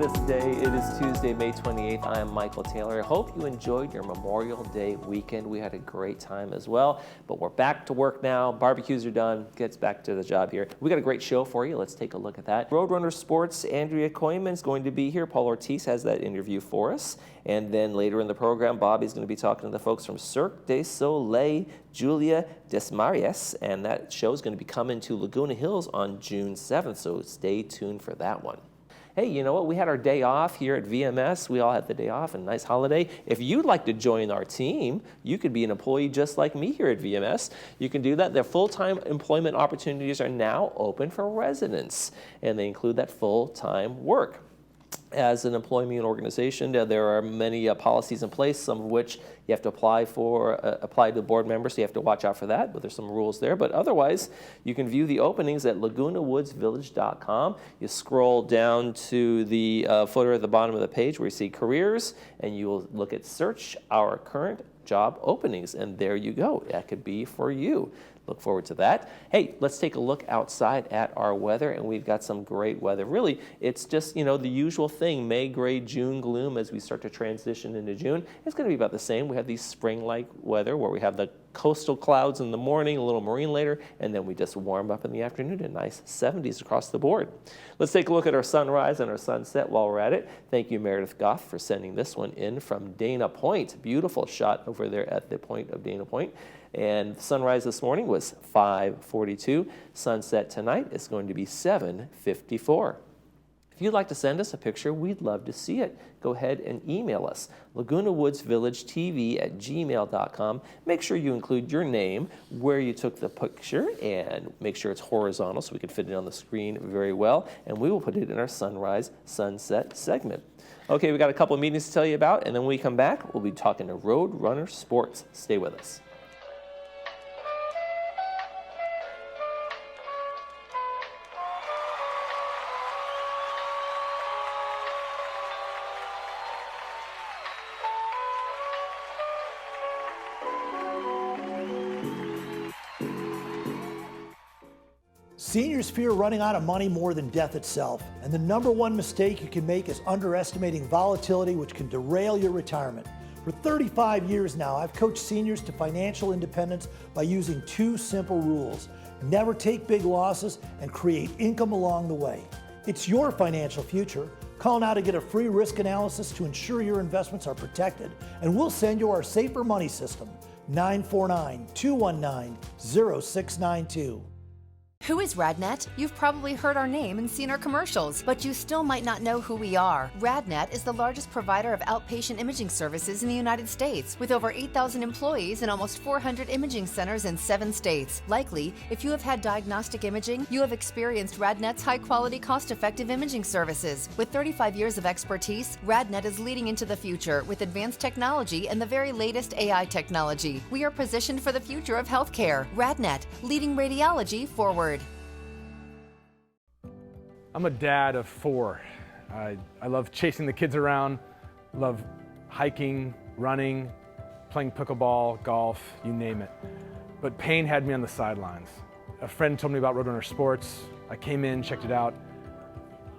This Day. It is Tuesday, May 28th. I am Michael Taylor. I hope you enjoyed your Memorial Day weekend. We had a great time as well, but we're back to work now. Barbecues are done. Gets back to the job here. We got a great show for you. Let's take a look at that. Roadrunner Sports, Andrea Koyman is going to be here. Paul Ortiz has that interview for us. And then later in the program, Bobby's going to be talking to the folks from Cirque du Soleil, Julia Desmarais, and that show is going to be coming to Laguna Hills on June 7th, so stay tuned for that one. Hey, you know what? We had our day off here at VMS. We all had the day off, a nice holiday. If you'd like to join our team, you could be an employee just like me here at VMS. You can do that. Their full-time employment opportunities are now open for residents, and they include that full-time work. As an employment organization, there are many policies in place, some of which you have to apply to board members, so you have to watch out for that, but there's some rules there. But otherwise, you can view the openings at lagunawoodsvillage.com. You scroll down to the footer at the bottom of the page where you see careers, and you will look at search our current job openings, and there you go. That could be for you. Look forward to that. Hey, let's take a look outside at our weather, and we've got some great weather. Really, it's just, you know, the usual thing, May gray, June gloom as we start to transition into June. It's going to be about the same. We have these spring-like weather where we have the coastal clouds in the morning, a little marine later, and then we just warm up in the afternoon to nice 70s across the board. Let's take a look at our sunrise and our sunset while we're at it. Thank you, Meredith Goff, for sending this one in from Dana Point. Beautiful shot over there at the point of Dana Point. And sunrise this morning was 5:42. Sunset tonight is going to be 7:54. If you'd like to send us a picture, we'd love to see it. Go ahead and email us, lagunawoodsvillagetv@gmail.com. Make sure you include your name, where you took the picture, and make sure it's horizontal so we can fit it on the screen very well. And we will put it in our sunrise sunset segment. Okay, we got a couple of meetings to tell you about, and then when we come back, we'll be talking to Roadrunner Sports. Stay with us. Seniors fear running out of money more than death itself, and the number one mistake you can make is underestimating volatility, which can derail your retirement. For 35 years now, I've coached seniors to financial independence by using two simple rules: never take big losses and create income along the way. It's your financial future. Call now to get a free risk analysis to ensure your investments are protected, and we'll send you our Safer Money System, 949-219-0692. Who is RadNet? You've probably heard our name and seen our commercials, but you still might not know who we are. RadNet is the largest provider of outpatient imaging services in the United States, with over 8,000 employees and almost 400 imaging centers in 7 states. Likely, if you have had diagnostic imaging, you have experienced RadNet's high-quality, cost-effective imaging services. With 35 years of expertise, RadNet is leading into the future with advanced technology and the very latest AI technology. We are positioned for the future of healthcare. RadNet, leading radiology forward. I'm a dad of 4. I love chasing the kids around, love hiking, running, playing pickleball, golf, you name it. But pain had me on the sidelines. A friend told me about Roadrunner Sports. I came in, checked it out.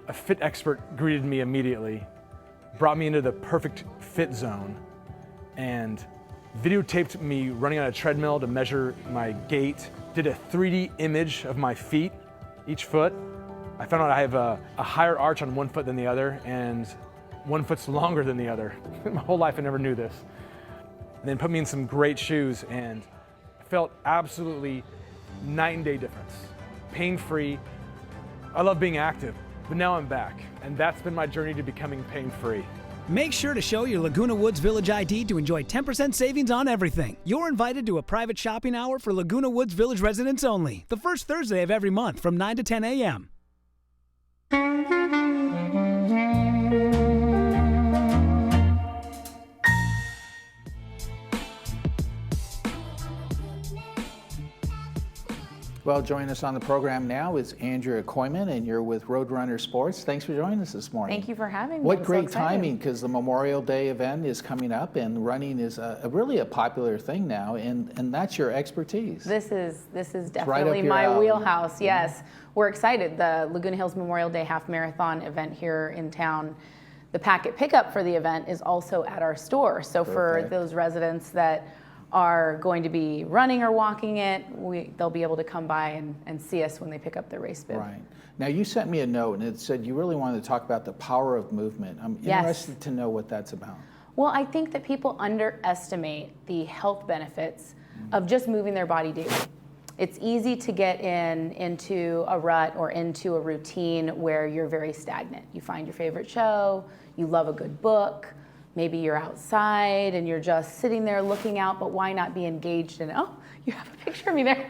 A fit expert greeted me immediately, brought me into the perfect fit zone, and videotaped me running on a treadmill to measure my gait, did a 3D image of my feet, each foot. I found out I have a higher arch on one foot than the other, and one foot's longer than the other. My whole life I never knew this. And then put me in some great shoes, and I felt absolutely night and day difference. Pain-free. I love being active, but now I'm back, and that's been my journey to becoming pain-free. Make sure to show your Laguna Woods Village ID to enjoy 10% savings on everything. You're invited to a private shopping hour for Laguna Woods Village residents only, the first Thursday of every month from 9 to 10 a.m. Well, joining us on the program now is Andrea Koyman, and you're with Roadrunner Sports. Thanks for joining us this morning. Thank you for having me. What I'm great so timing, because the Memorial Day event is coming up, and running is really a popular thing now, and that's your expertise. This is definitely right my wheelhouse. Yes, we're excited. The Laguna Hills Memorial Day Half Marathon event here in town The packet pickup for the event is also at our store. So for Perfect. those residents that are going to be running or walking it, they'll be able to come by and see us when they pick up their race bib. Right. Now, you sent me a note, and it said you really wanted to talk about the power of movement. I'm Yes. interested to know what that's about. Well, I think that people underestimate the health benefits of just moving their body daily. It's easy to get into a rut or into a routine where you're very stagnant. You find your favorite show, you love a good book, maybe you're outside and you're just sitting there looking out, but why not be engaged in it? Oh, you have a picture of me there.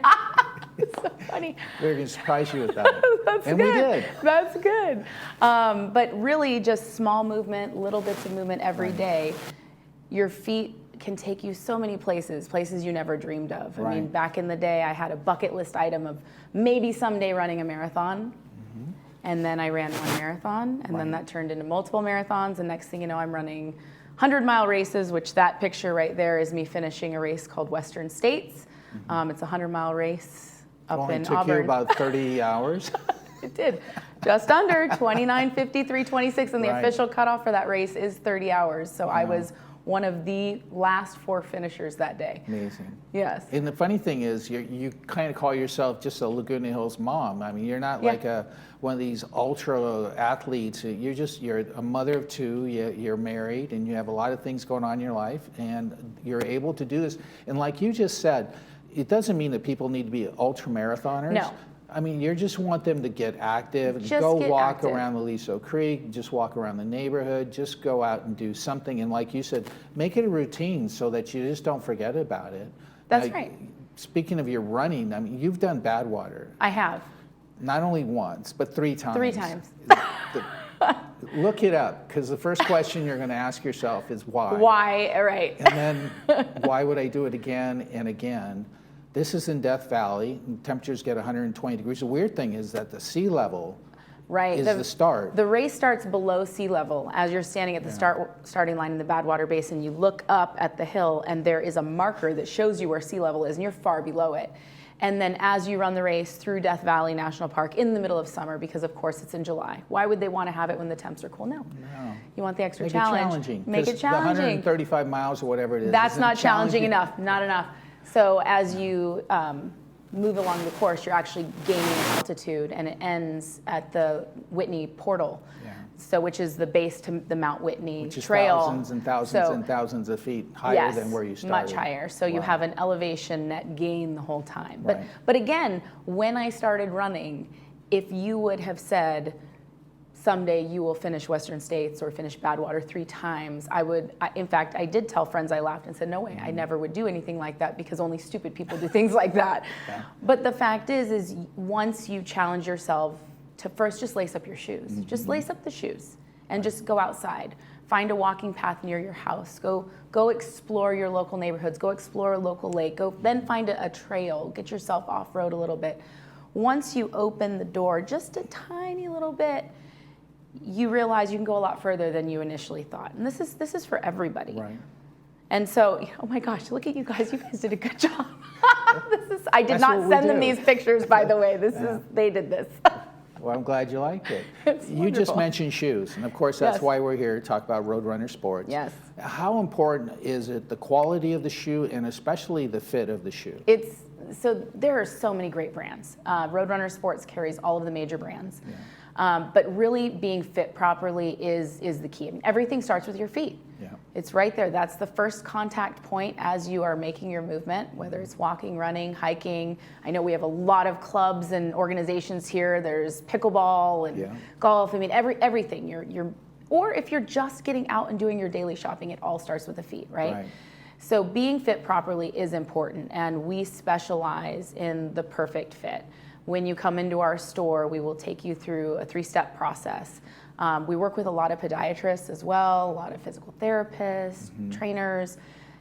It's so funny. We're going to surprise you with that. That's And good. we did. That's good. But really just small movement, little bits of movement every day. Your feet can take you so many places you never dreamed of. I mean, Right. back in the day, I had a bucket list item of maybe someday running a marathon. And then I ran one marathon, and then that turned into multiple marathons. And next thing you know, I'm running 100-mile races, which that picture right there is me finishing a race called Western States. It's a 100-mile race up Only in took Auburn. you about 30 hours. It did. Just under 29:53:26, and the Right. official cutoff for that race is 30 hours. So I was one of the last 4 finishers that day. Amazing. Yes. And the funny thing is, you kind of call yourself just a Laguna Hills mom. I mean, you're not like one of these ultra athletes. You're a mother of 2. You're married, and you have a lot of things going on in your life, and you're able to do this. And like you just said, it doesn't mean that people need to be ultra marathoners. No. I mean, you just want them to get active, Just go get walk active. around the Aliso Creek, just walk around the neighborhood, just go out and do something. And like you said, make it a routine so that you just don't forget about it. That's Now, right. Speaking of your running, I mean, you've done Badwater, I have. not only once, but 3 times. 3 times. Look it up, because the first question you're going to ask yourself is why. Why? Right. And then, why would I do it again and again? This is in Death Valley. Temperatures get 120 degrees. The weird thing is that the sea level Right. is the start. The race starts below sea level. As you're standing at the starting line in the Badwater Basin, you look up at the hill, and there is a marker that shows you where sea level is, and you're far below it. And then as you run the race through Death Valley National Park in the middle of summer, because of course it's in July. Why would they want to have it when the temps are cool? No. You want the extra Make challenge. it challenging. Make 'cause it challenging. The 135 miles or whatever it is. That's isn't not challenging enough. Not enough. So as you move along the course, you're actually gaining altitude, and it ends at the Whitney Portal. Yeah. So which is the base to the Mount Whitney Which is Trail. thousands and thousands So- and thousands of feet higher yes, than where you started. much higher. So you Wow. have an elevation net gain the whole time. But Right. but again, when I started running, if you would have said someday you will finish Western States or finish Badwater 3 times, in fact, I did tell friends, I laughed and said, no way, I never would do anything like that, because only stupid people do things like that. Yeah. But the fact is once you challenge yourself to first just lace up your shoes, just lace up the shoes and just go outside. Find a walking path near your house. Go explore your local neighborhoods. Go explore a local lake. Then find a trail. Get yourself off-road a little bit. Once you open the door just a tiny little bit, you realize you can go a lot further than you initially thought. And this is for everybody. Right. And so, oh my gosh, look at you guys. You guys did a good job. I did That's not what we send them do. these pictures, by the way. They did this. Well, I'm glad you liked it. It's You just wonderful. mentioned shoes, and of course that's Yes. why we're here to talk about road runner sports. Yes. How important is it, the quality of the shoe and especially the fit of the shoe? So there are so many great brands. Roadrunner Sports carries all of the major brands. But really being fit properly is the key. I mean, everything starts with your feet. Yeah. It's right there. That's the first contact point as you are making your movement, whether it's walking, running, hiking. I know we have a lot of clubs and organizations here. There's pickleball and golf. I mean, everything. Or if you're just getting out and doing your daily shopping, it all starts with the feet, right? So being fit properly is important, and we specialize in the perfect fit. When you come into our store, we will take you through a 3-step process. We work with a lot of podiatrists as well, a lot of physical therapists, trainers,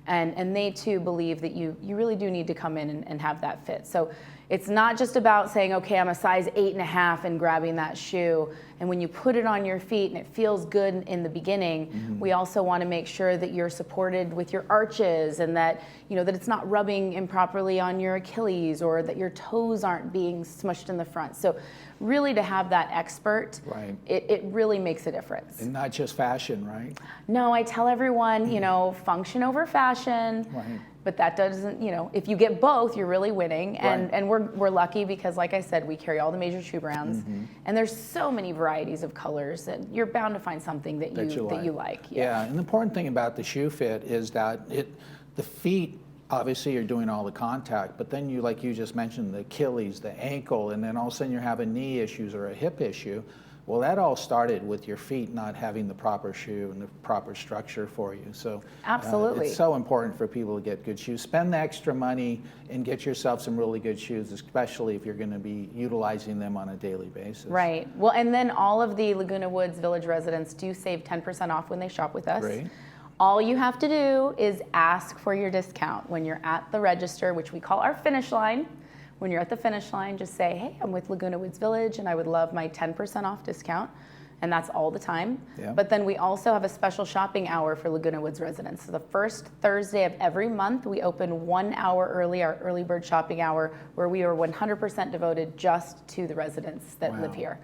and they too believe that you really do need to come in and have that fit. So it's not just about saying, okay, I'm a size 8.5 and grabbing that shoe. And when you put it on your feet and it feels good in the beginning, we also want to make sure that you're supported with your arches and that, that it's not rubbing improperly on your Achilles or that your toes aren't being smushed in the front. So really to have that expert, right. it really makes a difference. And not just fashion, right? No, I tell everyone, function over fashion. Right. But that doesn't, if you get both, you're really winning. And Right. and we're lucky because, like I said, we carry all the major shoe brands, and there's so many varieties of colors that you're bound to find something that you like. Yeah, and the important thing about the shoe fit is that the feet obviously are doing all the contact, but then like you just mentioned, the Achilles, the ankle, and then all of a sudden you're having knee issues or a hip issue. Well, that all started with your feet not having the proper shoe and the proper structure for you. So absolutely, it's so important for people to get good shoes. Spend the extra money and get yourself some really good shoes, especially if you're going to be utilizing them on a daily basis. Right. Well, and then all of the Laguna Woods Village residents do save 10% off when they shop with us. Great. All you have to do is ask for your discount when you're at the register, which we call our finish line. When you're at the finish line, just say, hey, I'm with Laguna Woods Village and I would love my 10% off discount. And that's all the time. Yeah. But then we also have a special shopping hour for Laguna Woods residents. So the first Thursday of every month, we open 1 hour early, our early bird shopping hour, where we are 100% devoted just to the residents that live here.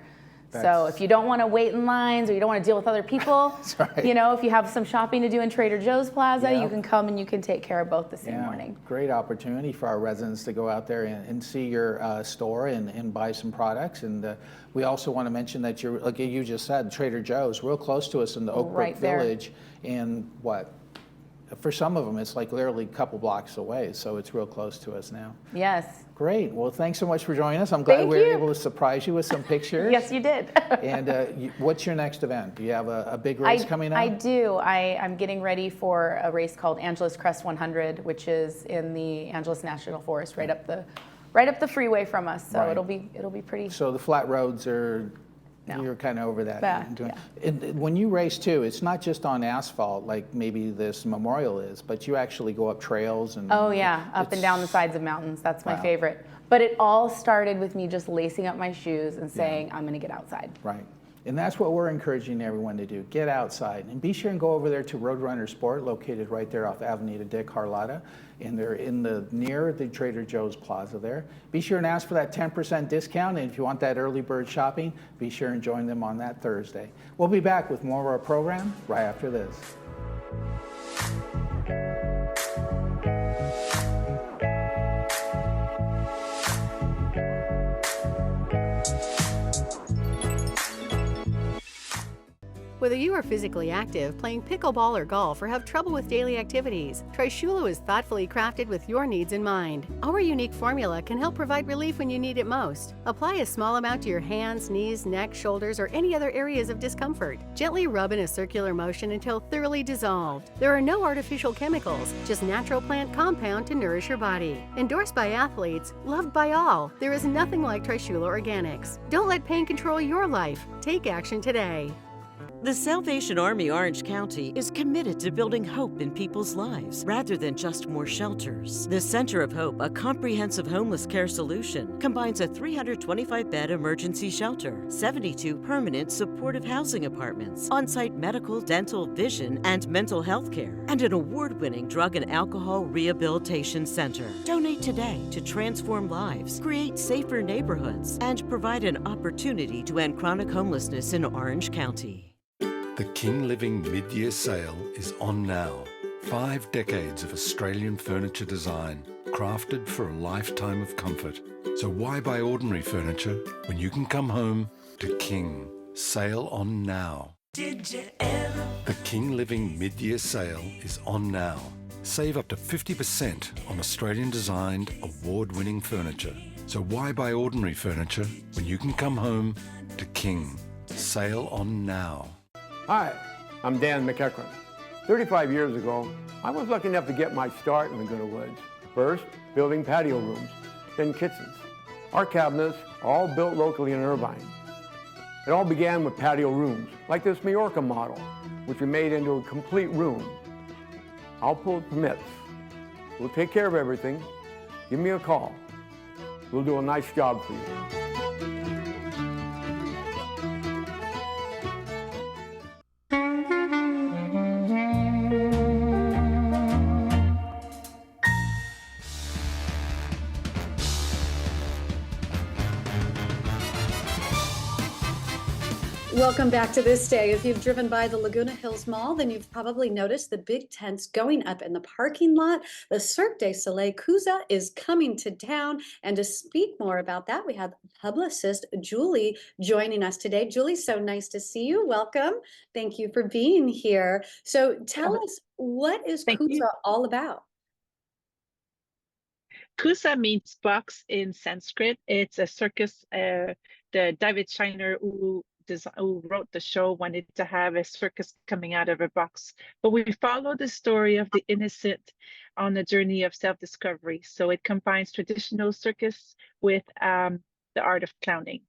So if you don't want to wait in lines or you don't want to deal with other people, right. if you have some shopping to do in Trader Joe's Plaza, Yeah. you can come and you can take care of both the same Yeah, morning. great opportunity for our residents to go out there and see your store and buy some products. And we also want to mention that you're, like you just said, Trader Joe's, real close to us in the Oak Right Brook there. Village. And for some of them, it's like literally a couple blocks away. So it's real close to us now. Yes. Great. Well, thanks so much for joining us. I'm glad Thank we were you. able to surprise you with some pictures. Yes, you did. And what's your next event? Do you have a big race coming up? I do. I'm getting ready for a race called Angeles Crest 100, which is in the Angeles National Forest, right up the freeway from us. So Right. it'll be pretty. So the flat roads are, No. you're kind of over that. Yeah. And when you race too, it's not just on asphalt like maybe this memorial is, but you actually go up trails and. Oh yeah, up and down the sides of mountains. That's my favorite. But it all started with me just lacing up my shoes and saying, I'm going to get outside. Right. And that's what we're encouraging everyone to do. Get outside. And be sure and go over there to Roadrunner Sport, located right there off Avenida de Carlotta. And they're near the Trader Joe's Plaza there. Be sure and ask for that 10% discount. And if you want that early bird shopping, be sure and join them on that Thursday. We'll be back with more of our program right after this. Whether you are physically active, playing pickleball or golf, or have trouble with daily activities, Trishulo is thoughtfully crafted with your needs in mind. Our unique formula can help provide relief when you need it most. Apply a small amount to your hands, knees, neck, shoulders, or any other areas of discomfort. Gently rub in a circular motion until thoroughly dissolved. There are no artificial chemicals, just natural plant compound to nourish your body. Endorsed by athletes, loved by all, there is nothing like Trishulo Organics. Don't let pain control your life. Take action today. The Salvation Army Orange County is committed to building hope in people's lives rather than just more shelters. The Center of Hope, a comprehensive homeless care solution, combines a 325-bed emergency shelter, 72 permanent supportive housing apartments, on-site medical, dental, vision, and mental health care, and an award-winning drug and alcohol rehabilitation center. Donate today to transform lives, create safer neighborhoods, and provide an opportunity to end chronic homelessness in Orange County. The King Living Mid-Year Sale is on now. 5 decades of Australian furniture design, crafted for a lifetime of comfort. So why buy ordinary furniture when you can come home to King? Sale on now. Did you ever? The King Living Mid-Year Sale is on now. Save up to 50% on Australian designed, award-winning furniture. So why buy ordinary furniture when you can come home to King? Sale on now. Hi, I'm Dan McEachran. 35 years ago, I was lucky enough to get my start in Laguna Woods. First, building patio rooms, then kitchens. Our cabinets are all built locally in Irvine. It all began with patio rooms, like this Majorca model, which we made into a complete room. I'll pull permits. We'll take care of everything. Give me a call. We'll do a nice job for you. Welcome back to This Day. If you've driven by the Laguna Hills Mall, then you've probably noticed the big tents going up in the parking lot. The Cirque du Soleil Cusa is coming to town. And to speak more about that, we have publicist Julie joining us today. Julie, so nice to see you. Welcome. Thank you for being here. So tell us, what is Cusa all about? Kusa means box in Sanskrit. It's a circus. The David Shiner, who wrote the show, wanted to have a circus coming out of a box. But we follow the story of the innocent on a journey of self-discovery. So it combines traditional circus with the art of clowning.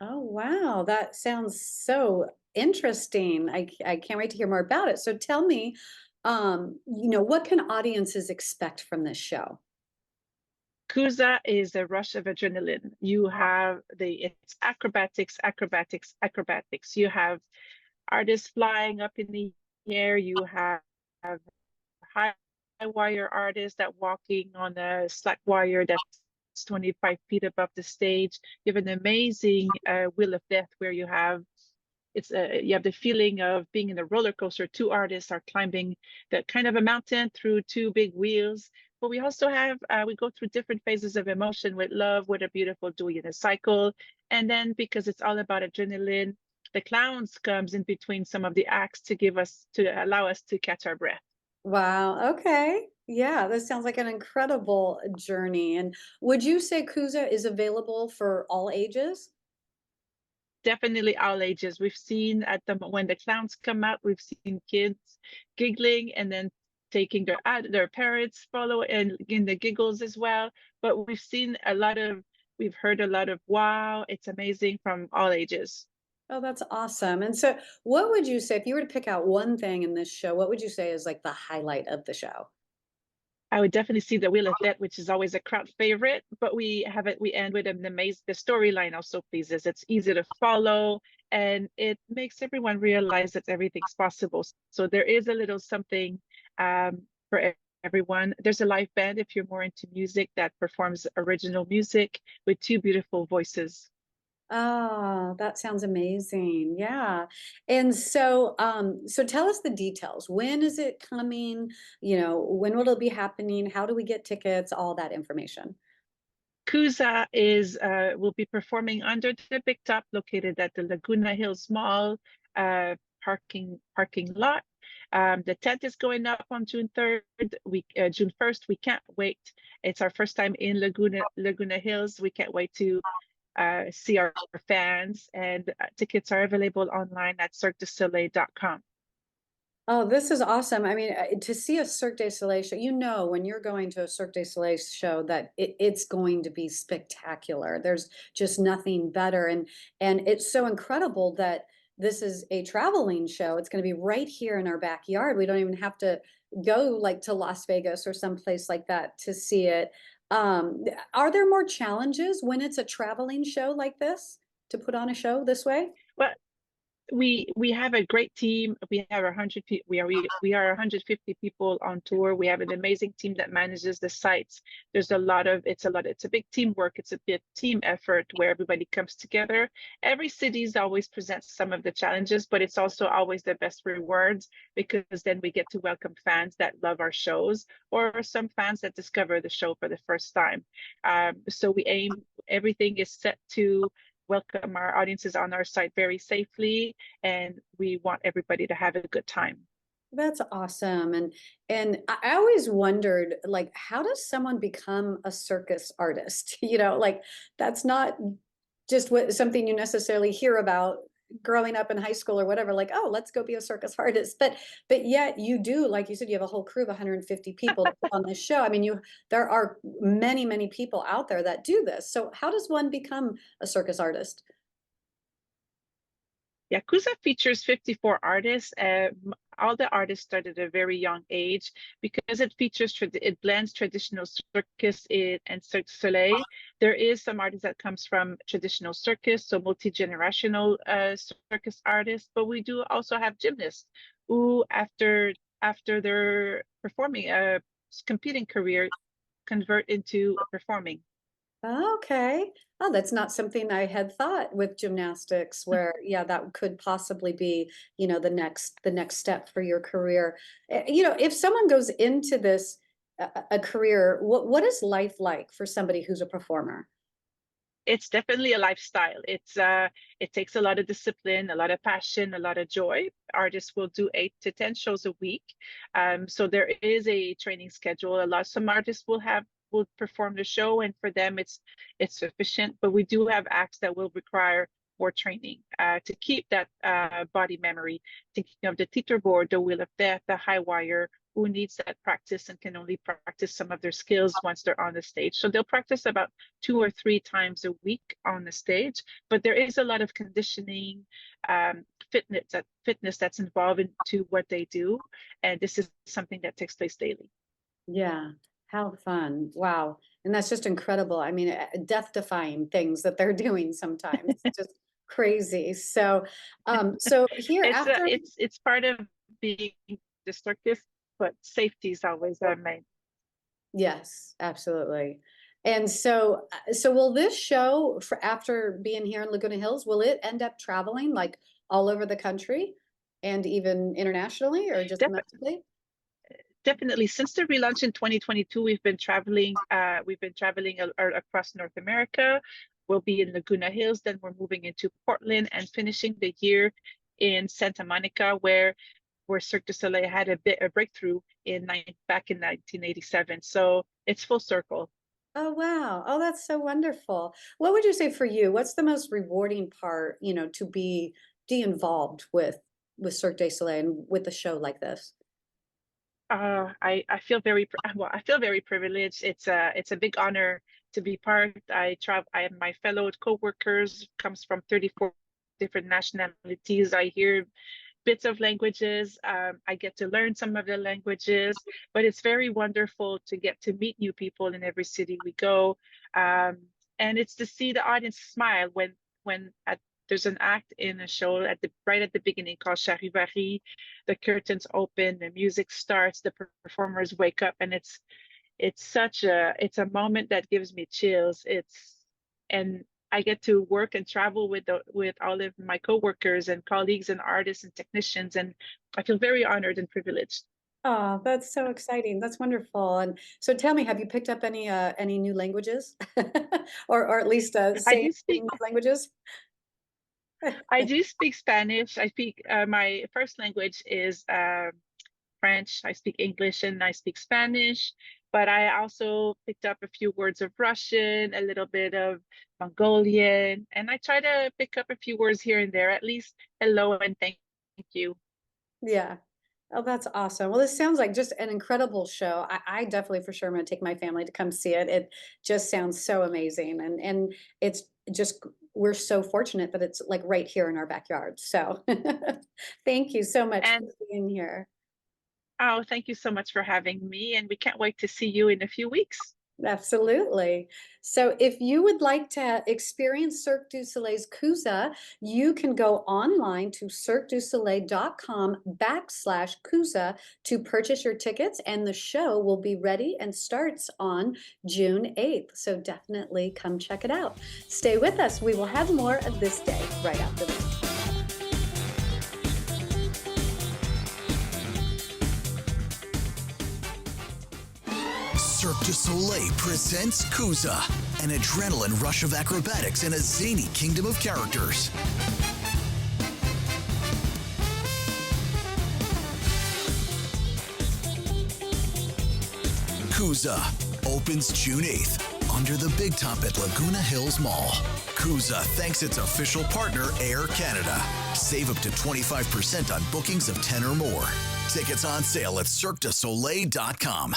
Oh, wow. That sounds so interesting. I can't wait to hear more about it. So tell me, what can audiences expect from this show? Kusa is a rush of adrenaline. You have it's acrobatics, acrobatics, acrobatics. You have artists flying up in the air. You have high wire artists that walking on a slack wire that's 25 feet above the stage. You have an amazing Wheel of Death where you have the feeling of being in a roller coaster. Two artists are climbing that kind of a mountain through two big wheels. But we also have, we go through different phases of emotion with love, with a beautiful doing in a cycle. And then because it's all about adrenaline, the clowns comes in between some of the acts to allow us to catch our breath. Wow. Okay. Yeah, this sounds like an incredible journey. And would you say Cusa is available for all ages? Definitely all ages. We've seen when the clowns come out, we've seen kids giggling and then taking their parents follow and in the giggles as well. But we've heard a lot of wow, it's amazing from all ages. Oh, that's awesome. And so what would you say, if you were to pick out one thing in this show, what would you say is like the highlight of the show? I would definitely see the Wheel of Death, which is always a crowd favorite, but we end with an amazing, the storyline also pleases. It's easy to follow and it makes everyone realize that everything's possible. So there is a little something for everyone. There's a live band if you're more into music that performs original music with two beautiful voices. Oh, that sounds amazing. Yeah. And so so tell us the details. When is it coming? When will it be happening? How do we get tickets? All that information. Cusa will be performing under the big top located at the Laguna Hills Mall parking lot. The tent is going up on June 3rd, June 1st. We can't wait. It's our first time in Laguna Hills. We can't wait to see our fans, and tickets are available online at cirquedusoleil.com. Oh, this is awesome. I mean, to see a Cirque du Soleil show, when you're going to a Cirque du Soleil show that it's going to be spectacular. There's just nothing better. And it's so incredible that this is a traveling show. It's going to be right here in our backyard. We don't even have to go like to Las Vegas or someplace like that to see it. Are there more challenges when it's a traveling show like this to put on a show this way? Well, we have a great team. We have 100 people. We are 150 people on tour. We have an amazing team that manages the sites. It's a big teamwork. It's a big team effort where everybody comes together. Every city always presents some of the challenges, but it's also always the best rewards because then we get to welcome fans that love our shows or some fans that discover the show for the first time. So everything is set to welcome our audiences on our site very safely, and we want everybody to have a good time. That's awesome. And I always wondered, like, how does someone become a circus artist? That's not just something you necessarily hear about growing up in high school or whatever, like, oh, let's go be a circus artist. But yet you do, like you said, you have a whole crew of 150 people to put on this show. I mean, there are many, many people out there that do this. So how does one become a circus artist? Yeah, Kusa features 54 artists. All the artists started at a very young age because it features, it blends traditional circus and Cirque du Soleil. There is some artists that comes from traditional circus, so multi-generational circus artists, but we do also have gymnasts who, after their performing, competing career, convert into performing. Okay. Oh, that's not something I had thought with gymnastics, where, yeah, that could possibly be, the next step for your career. If someone goes into this a career, what is life like for somebody who's a performer? It's definitely a lifestyle. It takes a lot of discipline, a lot of passion, a lot of joy. Artists will do 8 to 10 shows a week. So there is a training schedule. Some artists will perform the show, and for them it's sufficient. But we do have acts that will require more training to keep that body memory. Thinking of the teeterboard, the wheel of death, the high wire, who needs that practice and can only practice some of their skills once they're on the stage. So they'll practice about 2 or 3 times a week on the stage, but there is a lot of conditioning, fitness that's involved into what they do. And this is something that takes place daily. Yeah, how fun. Wow. And that's just incredible. I mean, death-defying things that they're doing sometimes. It's just crazy. So, so here after it's part of being the circus, but safety is always our main. Yes, absolutely. And so, will this show, for after being here in Laguna Hills, will it end up traveling like all over the country and even internationally, or just domestically? Definitely. Since the relaunch in 2022, we've been traveling across North America. We'll be in Laguna Hills, then we're moving into Portland and finishing the year in Santa Monica, where Cirque du Soleil had a breakthrough back in 1987. So it's full circle. Oh, wow. Oh, that's so wonderful. What would you say for you? What's the most rewarding part, to be involved with Cirque du Soleil and with a show like this? I feel very privileged. It's a big honor to be part. My fellow co-workers comes from 34 different nationalities. I hear bits of languages. I get to learn some of the languages, but it's very wonderful to get to meet new people in every city we go. And it's to see the audience smile when there's an act in a show right at the beginning called Charivari. The curtains open, the music starts, the performers wake up, and it's a moment that gives me chills. And I get to work and travel with all of my coworkers and colleagues and artists and technicians, and I feel very honored and privileged. Oh, that's so exciting. That's wonderful. And so tell me, have you picked up any new languages? or at least I do speak languages? I do speak Spanish. I speak my first language is French. I speak English and I speak Spanish, but I also picked up a few words of Russian, a little bit of Mongolian, and I try to pick up a few words here and there, at least hello and thank you. Yeah. Oh, that's awesome. Well, this sounds like just an incredible show. I definitely for sure am going to take my family to come see it. It just sounds so amazing. And it's just, we're so fortunate that it's like right here in our backyard. So thank you so much for being here. Oh, thank you so much for having me. And we can't wait to see you in a few weeks. Absolutely. So if you would like to experience Cirque du Soleil's Kusa, you can go online to cirquedusoleil.com/Kusa to purchase your tickets, and the show will be ready and starts on June 8th. So definitely come check it out. Stay with us. We will have more of This Day right after this. Cirque du Soleil presents Kusa, an adrenaline rush of acrobatics and a zany kingdom of characters. Kusa opens June 8th under the Big Top at Laguna Hills Mall. Kusa thanks its official partner, Air Canada. Save up to 25% on bookings of 10 or more. Tickets on sale at cirquedusoleil.com.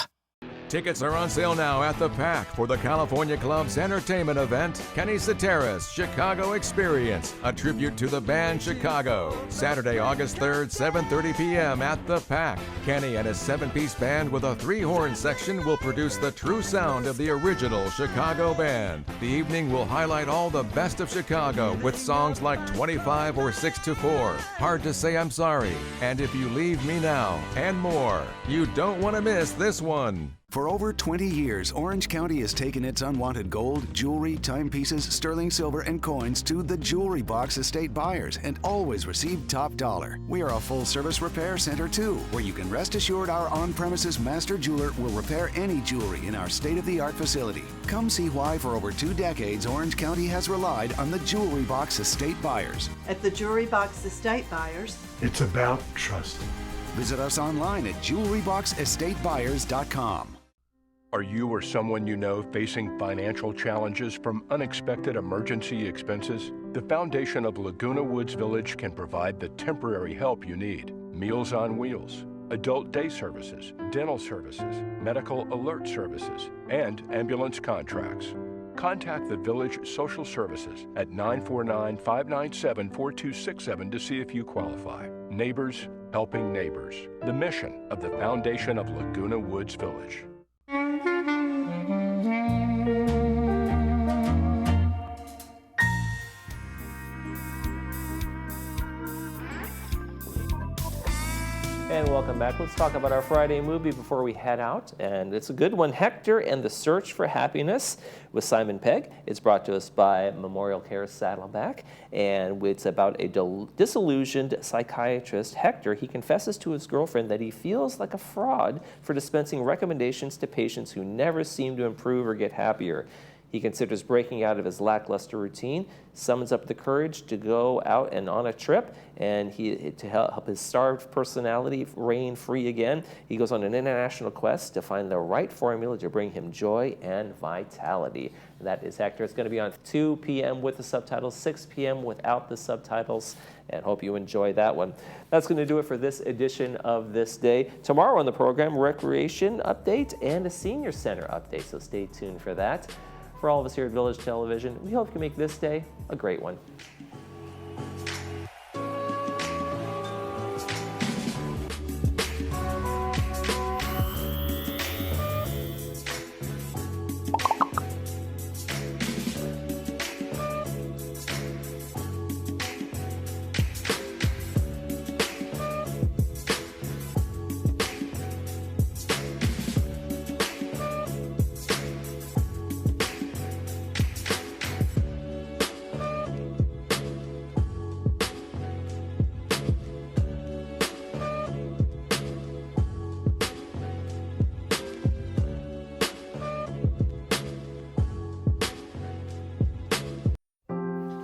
Tickets are on sale now at the Pack for the California Club's entertainment event, Kenny Cetera's Chicago Experience, a tribute to the band Chicago. Saturday, August 3rd, 7:30 p.m. at the Pack. Kenny and his 7-piece band with a 3-horn section will produce the true sound of the original Chicago band. The evening will highlight all the best of Chicago with songs like 25 or 6 to 4, Hard to Say I'm Sorry, and If You Leave Me Now, and more. You don't want to miss this one. For over 20 years, Orange County has taken its unwanted gold, jewelry, timepieces, sterling silver, and coins to the Jewelry Box estate buyers and always received top dollar. We are a full-service repair center, too, where you can rest assured our on-premises master jeweler will repair any jewelry in our state-of-the-art facility. Come see why for over 2 decades, Orange County has relied on the Jewelry Box estate buyers. At the Jewelry Box estate buyers, it's about trust. Visit us online at jewelryboxestatebuyers.com. Are you or someone you know facing financial challenges from unexpected emergency expenses? The foundation of Laguna Woods Village can provide the temporary help you need. Meals on Wheels, adult day services, dental services, medical alert services, and ambulance contracts. Contact the Village Social Services at 949-597-4267 to see if you qualify. Neighbors helping neighbors. The mission of the foundation of Laguna Woods Village. And welcome back. Let's talk about our Friday movie before we head out. And it's a good one, Hector and the Search for Happiness with Simon Pegg. It's brought to us by Memorial Care Saddleback. And it's about a disillusioned psychiatrist, Hector. He confesses to his girlfriend that he feels like a fraud for dispensing recommendations to patients who never seem to improve or get happier. He considers breaking out of his lackluster routine, summons up the courage to go out and on a trip, and to help his starved personality reign free again. He goes on an international quest to find the right formula to bring him joy and vitality. And that is Hector. It's going to be on 2 p.m. with the subtitles, 6 p.m. without the subtitles, and hope you enjoy that one. That's going to do it for this edition of This Day. Tomorrow on the program, recreation update and a senior center update, so stay tuned for that. For all of us here at Village Television, we hope you make this day a great one.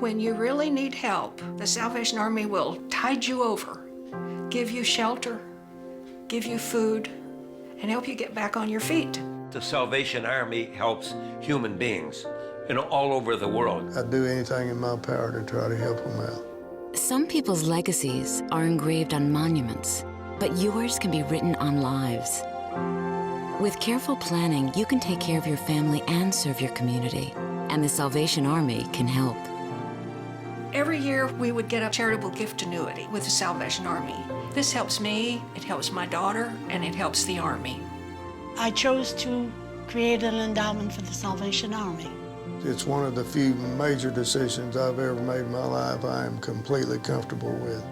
When you really need help, the Salvation Army will tide you over, give you shelter, give you food, and help you get back on your feet. The Salvation Army helps human beings, all over the world. I'd do anything in my power to try to help them out. Some people's legacies are engraved on monuments, but yours can be written on lives. With careful planning, you can take care of your family and serve your community, and the Salvation Army can help. Every year, we would get a charitable gift annuity with the Salvation Army. This helps me, it helps my daughter, and it helps the Army. I chose to create an endowment for the Salvation Army. It's one of the few major decisions I've ever made in my life I am completely comfortable with.